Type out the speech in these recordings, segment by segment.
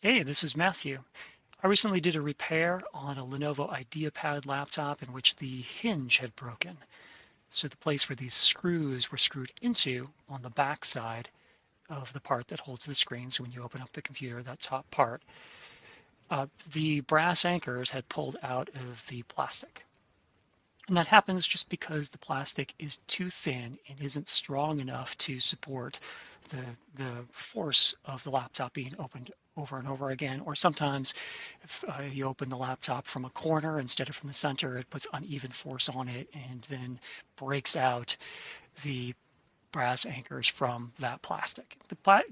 Hey, this is Matthew. I recently did a repair on a Lenovo IdeaPad laptop in which the hinge had broken. So the place where these screws were screwed into on the back side of the part that holds the screen, so when you open up the computer, that top part, the brass anchors had pulled out of the plastic. And that happens just because the plastic is too thin and isn't strong enough to support the force of the laptop being opened over and over again. Or sometimes if you open the laptop from a corner instead of from the center, it puts uneven force on it and then breaks out the brass anchors from that plastic.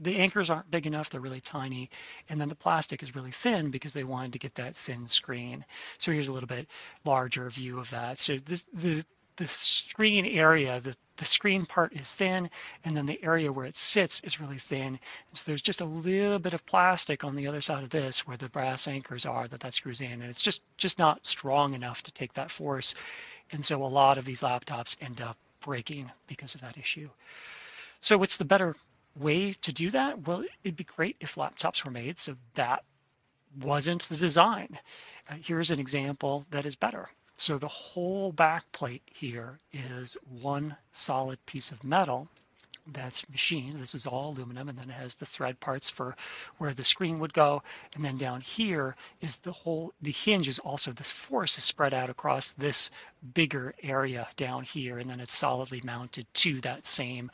The anchors aren't big enough, they're really tiny, and then the plastic is really thin because they wanted to get that thin screen. So here's a little bit larger view of that. So the screen area, the screen part is thin, and then the area where it sits is really thin. And so there's just a little bit of plastic on the other side of this where the brass anchors are that screws in, and it's just not strong enough to take that force. And so a lot of these laptops end up breaking because of that issue. So what's the better way to do that? Well, it'd be great if laptops were made so that wasn't the design. Here's an example that is better. So the whole back plate here is one solid piece of metal that's machined. This is all aluminum, and then it has the thread parts for where the screen would go. And then down here is the hinge is also, this force is spread out across this bigger area down here, and then it's solidly mounted to that same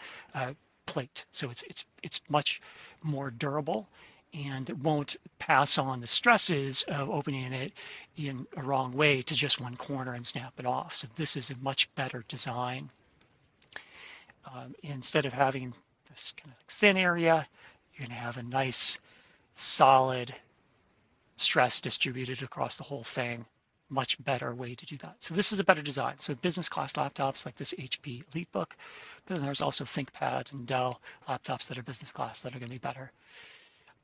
plate. So it's much more durable and it won't pass on the stresses of opening it in a wrong way to just one corner and snap it off. So this is a much better design. Instead of having this kind of thin area, you're going to have a nice solid stress distributed across the whole thing. Much better way to do that. So this is a better design. So business class laptops like this HP EliteBook, but then there's also ThinkPad and Dell laptops that are business class that are going to be better.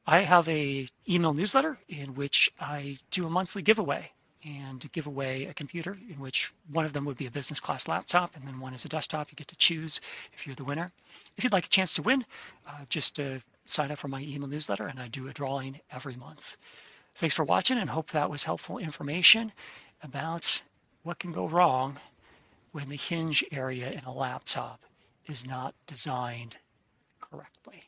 I have a email newsletter in which I do a monthly giveaway and give away a computer in which one of them would be a business class laptop and then one is a desktop. You get to choose if you're the winner. If you'd like a chance to win, just sign up for my email newsletter and I do a drawing every month. Thanks for watching and hope that was helpful information about what can go wrong when the hinge area in a laptop is not designed correctly.